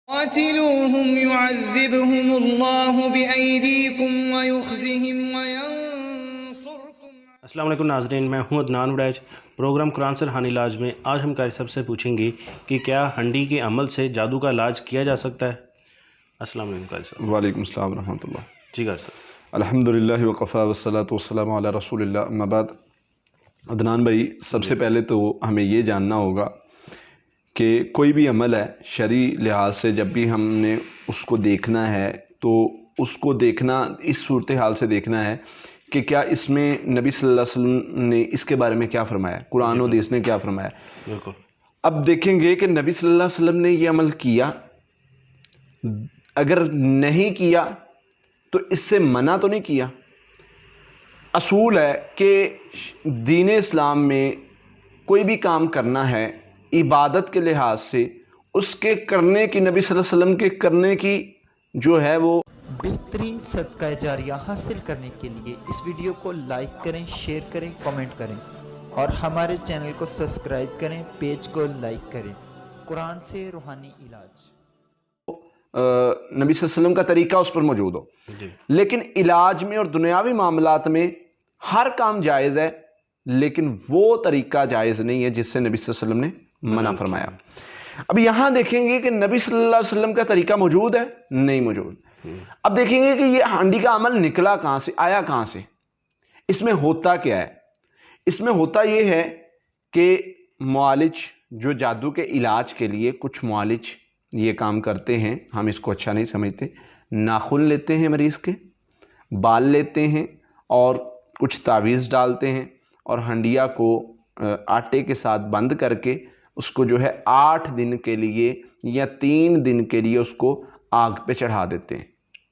قاتلوهم يعذبهم الله بأيديكم ويخزهم وينصركم. السلام علیکم ناظرین، میں ہوں عدنان وڈیج۔ پروگرام قرآن سے روحانی علاج میں آج ہم قاری صاحب سے پوچھیں گے کہ کیا ہنڈی کے عمل سے جادو کا علاج کیا جا سکتا ہے؟ السلام علیکم قاری صاحب۔ وعلیکم السلام ورحمۃ اللہ۔ جی قاری صاحب۔ الحمدللہ وقفا والصلاة والسلام علی رسول اللہ، اما بعد۔ عدنان بھائی، سب سے پہلے تو ہمیں یہ جاننا ہوگا کہ کوئی بھی عمل ہے شرعی لحاظ سے جب بھی ہم نے اس کو دیکھنا ہے تو اس کو دیکھنا اس صورتحال سے دیکھنا ہے کہ کیا اس میں نبی صلی اللہ علیہ وسلم نے اس کے بارے میں کیا فرمایا، قرآن و حدیث نے کیا فرمایا۔ بالکل۔ اب دیکھیں گے کہ نبی صلی اللہ علیہ وسلم نے یہ عمل کیا، اگر نہیں کیا تو اس سے منع تو نہیں کیا۔ اصول ہے کہ دین اسلام میں کوئی بھی کام کرنا ہے عبادت کے لحاظ سے، اس کے کرنے کی، نبی صلی اللہ علیہ وسلم کے کرنے کی جو ہے وہ بہترین صدقہ جاریہ حاصل کرنے کے لیے اس ویڈیو کو لائک کریں، شیئر کریں، کمنٹ کریں اور ہمارے چینل کو سبسکرائب کریں، پیج کو لائک کریں۔ قرآن سے روحانی علاج نبی صلی اللہ علیہ وسلم کا طریقہ اس پر موجود ہو۔ لیکن علاج میں اور دنیاوی معاملات میں ہر کام جائز ہے، لیکن وہ طریقہ جائز نہیں ہے جس سے نبی صلی اللہ علیہ وسلم نے منع فرمایا۔ اب یہاں دیکھیں گے کہ نبی صلی اللہ علیہ وسلم کا طریقہ موجود ہے، نہیں موجود۔ اب دیکھیں گے کہ یہ ہانڈی کا عمل نکلا کہاں سے، آیا کہاں سے، اس میں ہوتا کیا ہے۔ اس میں ہوتا یہ ہے کہ معالج جو جادو کے علاج کے لیے کچھ معالج یہ کام کرتے ہیں، ہم اس کو اچھا نہیں سمجھتے۔ ناخن لیتے ہیں مریض کے، بال لیتے ہیں اور کچھ تعویذ ڈالتے ہیں اور ہنڈیا کو آٹے کے ساتھ بند کر کے اس کو جو ہے 8 دن کے لیے یا 3 دن کے لیے اس کو آگ پہ چڑھا دیتے ہیں۔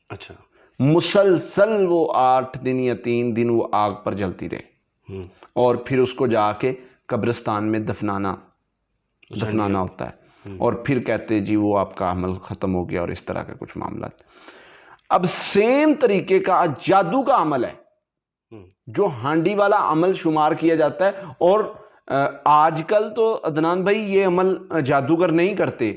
اچھا۔ مسلسل وہ 8 دن یا 3 دن وہ آگ پر جلتی رہے اور پھر اس کو جا کے قبرستان میں دفنانا ہوتا ہے، اور پھر کہتے جی وہ آپ کا عمل ختم ہو گیا، اور اس طرح کا کچھ معاملات۔ اب سیم طریقے کا جادو کا عمل ہے جو ہانڈی والا عمل شمار کیا جاتا ہے، اور آج کل تو عدنان بھائی یہ عمل جادوگر نہیں کرتے،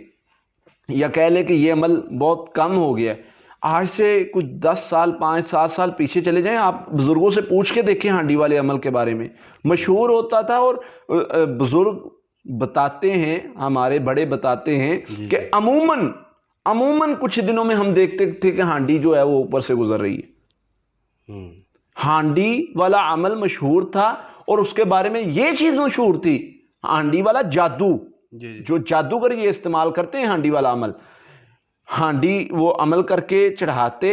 یا کہہ لیں کہ یہ عمل بہت کم ہو گیا ہے۔ آج سے کچھ 10 سال 5-7 سال پیچھے چلے جائیں، آپ بزرگوں سے پوچھ کے دیکھیں ہانڈی والے عمل کے بارے میں، مشہور ہوتا تھا، اور بزرگ بتاتے ہیں، ہمارے بڑے بتاتے ہیں کہ عموماً کچھ دنوں میں ہم دیکھتے تھے کہ ہانڈی جو ہے وہ اوپر سے گزر رہی ہے۔ ہانڈی والا عمل مشہور تھا، اور اس کے بارے میں یہ چیز مشہور تھی، ہانڈی والا جادو، جو جادوگر یہ استعمال کرتے ہیں ہانڈی والا عمل۔ ہانڈی وہ عمل کر کے چڑھاتے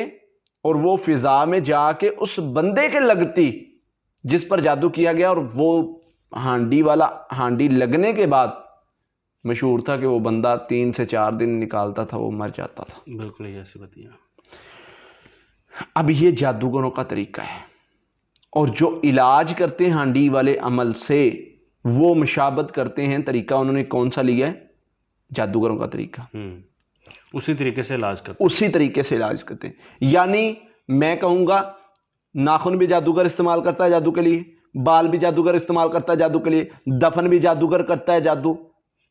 اور وہ فضا میں جا کے اس بندے کے لگتی جس پر جادو کیا گیا، اور وہ ہانڈی لگنے کے بعد مشہور تھا کہ وہ بندہ 3 سے 4 دن نکالتا تھا، وہ مر جاتا تھا۔ بالکل ایسے بتایا۔ اب یہ جادوگروں کا طریقہ ہے، اور جو علاج کرتے ہیں ہانڈی والے عمل سے وہ مشابہت کرتے ہیں۔ طریقہ انہوں نے کون سا لیا ہے؟ جادوگروں کا طریقہ۔ اسی طریقے سے علاج کرتے ہیں۔ یعنی میں کہوں گا ناخن بھی جادوگر استعمال کرتا ہے جادو کے لیے، بال بھی جادوگر استعمال کرتا ہے جادو کے لیے، دفن بھی جادوگر کرتا ہے جادو۔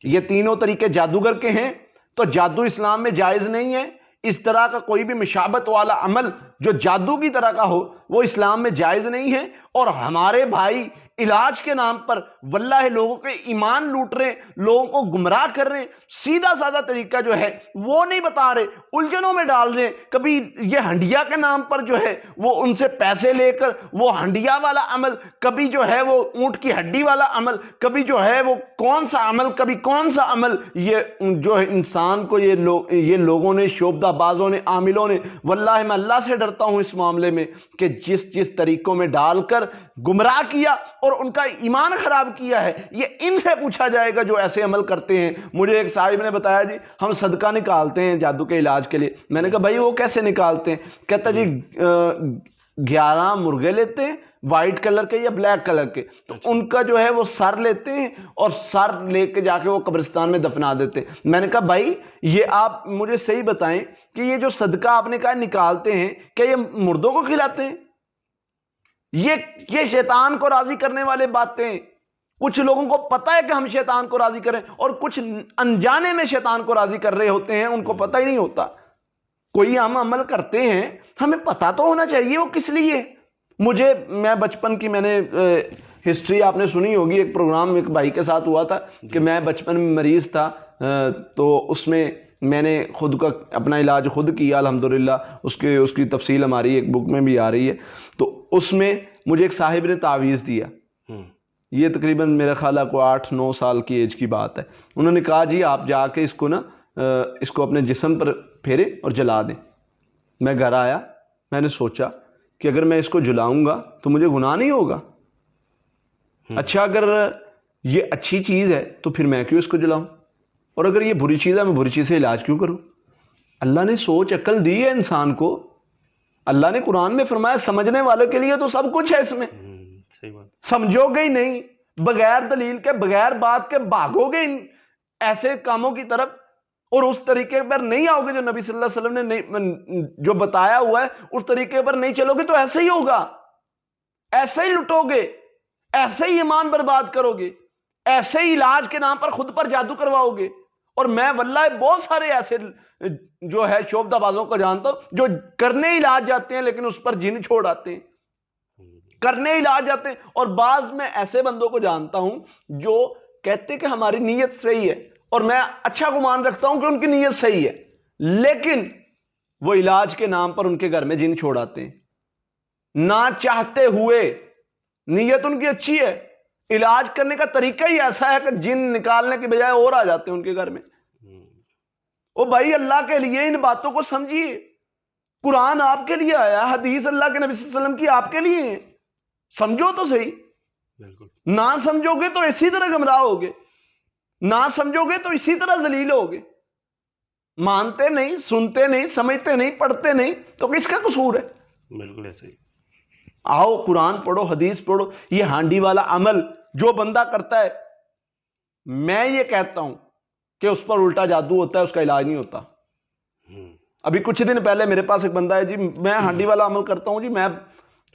یہ تینوں طریقے جادوگر کے ہیں، تو جادو اسلام میں جائز نہیں ہے۔ اس طرح کا کوئی بھی مشابہت والا عمل جو جادو کی طرح کا ہو وہ اسلام میں جائز نہیں ہے۔ اور ہمارے بھائی علاج کے نام پر واللہ لوگوں کے ایمان لوٹ رہے ہیں، لوگوں کو گمراہ کر رہے ہیں، سیدھا سادہ طریقہ جو ہے وہ نہیں بتا رہے، الجھنوں میں ڈال رہے ہیں۔ کبھی یہ ہنڈیا کے نام پر جو ہے وہ ان سے پیسے لے کر وہ ہنڈیا والا عمل، کبھی جو ہے وہ اونٹ کی ہڈی والا عمل، کبھی جو ہے وہ کون سا عمل، کبھی کون سا عمل، یہ جو ہے انسان کو یہ لوگوں نے، شعبدہ بازوں نے، عاملوں نے، واللہ میں اللہ سے ڈرتا ہوں اس معاملے میں کہ جس طریقوں میں ڈال کر گمراہ کیا اور ان کا ایمان خراب کیا ہے، یہ ان سے پوچھا جائے گا جو ایسے عمل کرتے ہیں۔ مجھے ایک صاحب نے بتایا جی ہم صدقہ نکالتے ہیں جادو کے علاج کے لیے۔ میں نے کہا بھائی وہ کیسے نکالتے ہیں؟ کہتا جی 11 مرغے لیتے ہیں، وائٹ کلر کے یا بلیک کلر کے، تو ان کا جو ہے وہ سر لیتے ہیں اور سر لے کے جا کے وہ قبرستان میں دفنا دیتے ہیں۔ میں نے کہا بھائی یہ آپ مجھے صحیح بتائیں کہ یہ جو صدقہ آپ نے کہا نکالتے ہیں، کیا یہ مردوں کو کھلاتے ہیں؟ یہ شیطان کو راضی کرنے والے باتیں کچھ لوگوں کو پتہ ہے کہ ہم شیطان کو راضی کریں اور کچھ انجانے میں شیطان کو راضی کر رہے ہوتے ہیں، ان کو پتہ ہی نہیں ہوتا۔ کوئی ہم عمل کرتے ہیں، ہمیں پتہ تو ہونا چاہیے وہ کس لیے۔ میں بچپن کی میں نے ہسٹری آپ نے سنی ہوگی، ایک پروگرام ایک بھائی کے ساتھ ہوا تھا کہ میں بچپن میں مریض تھا، تو اس میں نے خود کا اپنا علاج خود کیا الحمدللہ، اس کی تفصیل ہماری ایک بک میں بھی آ رہی ہے۔ تو اس میں مجھے ایک صاحب نے تعویذ دیا، یہ تقریباً میرا خیال ہے کو 8-9 سال کی ایج کی بات ہے۔ انہوں نے کہا جی آپ جا کے اس کو اپنے جسم پر پھیرے اور جلا دیں۔ میں گھر آیا، میں نے سوچا کہ اگر میں اس کو جلاؤں گا تو مجھے گناہ نہیں ہوگا، اچھا اگر یہ اچھی چیز ہے تو پھر میں کیوں اس کو جلاؤں، اور اگر یہ بری چیز ہے میں بری چیز سے علاج کیوں کروں۔ اللہ نے سوچ عقل دی ہے انسان کو، اللہ نے قرآن میں فرمایا سمجھنے والے کے لیے تو سب کچھ ہے اس میں۔ سمجھو گے ہی نہیں، بغیر دلیل کے بغیر بات کے بھاگو گے ایسے کاموں کی طرف، اور اس طریقے پر نہیں آؤ گے جو نبی صلی اللہ علیہ وسلم نے جو بتایا ہوا ہے اس طریقے پر نہیں چلو گے تو ایسے ہی ہوگا، ایسے ہی لٹو گے، ایسے ہی ایمان برباد کرو گے، ایسے ہی علاج کے نام پر خود پر جادو کرواؤ گے۔ اور میں واللہ بہت سارے ایسے جو ہے شعبدہ بازوں کو جانتا ہوں جو کرنے علاج جاتے ہیں لیکن اس پر جن چھوڑ آتے ہیں، کرنے علاج جاتے ہیں۔ اور بعض میں ایسے بندوں کو جانتا ہوں جو کہتے ہیں کہ ہماری نیت صحیح ہے، اور میں اچھا گمان رکھتا ہوں کہ ان کی نیت صحیح ہے، لیکن وہ علاج کے نام پر ان کے گھر میں جن چھوڑ آتے ہیں نہ چاہتے ہوئے۔ نیت ان کی اچھی ہے، علاج کرنے کا طریقہ ہی ایسا ہے کہ جن نکالنے کے بجائے اور آ جاتے ہیں ان کے گھر میں۔ او بھائی اللہ کے لیے ان باتوں کو سمجھیے، قرآن آپ کے لیے آیا، حدیث اللہ کے نبی صلی اللہ علیہ وسلم کی آپ کے لیے ہیں، سمجھو تو صحیح۔ نہ سمجھو گے تو اسی طرح گمراہ ہوگے، نہ سمجھو گے تو اسی طرح ذلیل ہوگے۔ مانتے نہیں، سنتے نہیں، سمجھتے نہیں، پڑھتے نہیں تو کس کا قصور ہے؟ بالکل ایسے ہی۔ آؤ قرآن پڑھو، حدیث پڑھو۔ یہ ہانڈی والا عمل جو بندہ کرتا ہے، میں یہ کہتا ہوں کہ اس پر الٹا جادو ہوتا ہے، اس کا علاج نہیں ہوتا۔ ابھی کچھ دن پہلے میرے پاس ایک بندہ ہے جی، میں ہانڈی والا عمل کرتا ہوں جی، میں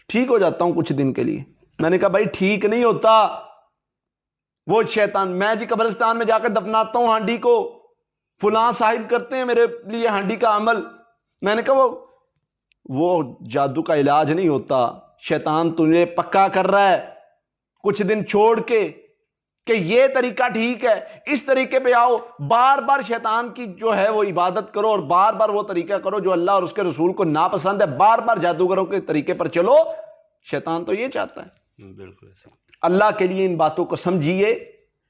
ٹھیک ہو جاتا ہوں کچھ دن کے لیے۔ میں نے کہا بھائی ٹھیک نہیں ہوتا، وہ شیطان، میں جی قبرستان میں جا کے دفناتا ہوں ہانڈی کو، فلاں صاحب کرتے ہیں میرے لیے ہانڈی کا عمل۔ میں نے کہا وہ جادو کا علاج نہیں ہوتا، شیطان تجھے پکا کر رہا ہے کچھ دن چھوڑ کے کہ یہ طریقہ ٹھیک ہے، اس طریقے پہ آؤ، بار بار شیطان کی جو ہے وہ عبادت کرو اور بار بار وہ طریقہ کرو جو اللہ اور اس کے رسول کو ناپسند ہے، بار بار جادوگروں کے طریقے پر چلو۔ شیطان تو یہ چاہتا ہے۔ بالکل ایسے۔ اللہ کے لیے ان باتوں کو سمجھیے،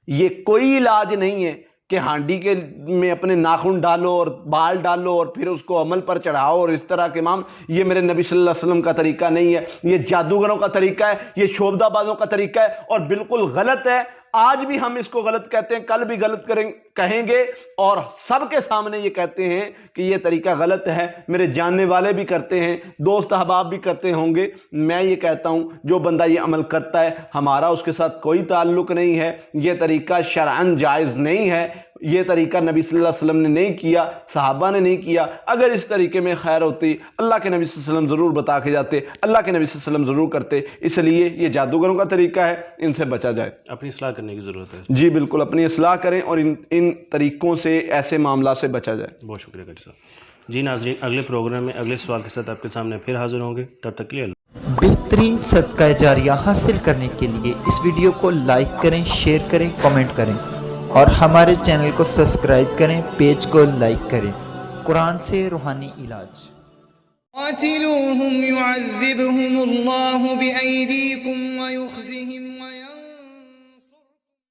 یہ کوئی علاج نہیں ہے کہ ہانڈی کے میں اپنے ناخن ڈالو اور بال ڈالو اور پھر اس کو عمل پر چڑھاؤ اور اس طرح کے امام۔ یہ میرے نبی صلی اللہ علیہ وسلم کا طریقہ نہیں ہے، یہ جادوگروں کا طریقہ ہے، یہ شعبدہ بازوں کا طریقہ ہے اور بالکل غلط ہے۔ آج بھی ہم اس کو غلط کہتے ہیں، کل بھی غلط کہیں گے اور سب کے سامنے یہ کہتے ہیں کہ یہ طریقہ غلط ہے۔ میرے جاننے والے بھی کرتے ہیں، دوست احباب بھی کرتے ہوں گے۔ میں یہ کہتا ہوں جو بندہ یہ عمل کرتا ہے ہمارا اس کے ساتھ کوئی تعلق نہیں ہے، یہ طریقہ شرعاً جائز نہیں ہے، یہ طریقہ نبی صلی اللہ علیہ وسلم نے نہیں کیا، صحابہ نے نہیں کیا۔ اگر اس طریقے میں خیر ہوتی اللہ کے نبی صلی اللہ علیہ وسلم ضرور بتا کے جاتے، اللہ کے نبی صلی اللہ علیہ وسلم ضرور کرتے۔ اس لیے یہ جادوگروں کا طریقہ ہے، ان سے بچا جائے۔ اپنی اصلاح کرنے کی ضرورت ہے۔ جی بالکل، اپنی اصلاح کریں اور ان طریقوں سے، ایسے معاملات سے بچا جائے۔ بہت شکریہ قاری صاحب۔ جی ناظرین، اگلے پروگرام میں اگلے سوال کے ساتھ آپ کے سامنے پھر حاضر ہوں گے، تب تک کے لیے بہترین صدقہ جاریہ حاصل کرنے کے لیے اس ویڈیو کو لائک کریں، شیئر کریں، کمنٹ کریں اور ہمارے چینل کو سبسکرائب کریں، پیج کو لائک کریں۔ قرآن سے روحانی علاج۔ قاتلوهم يعذبهم الله بأيديكم ويخزهم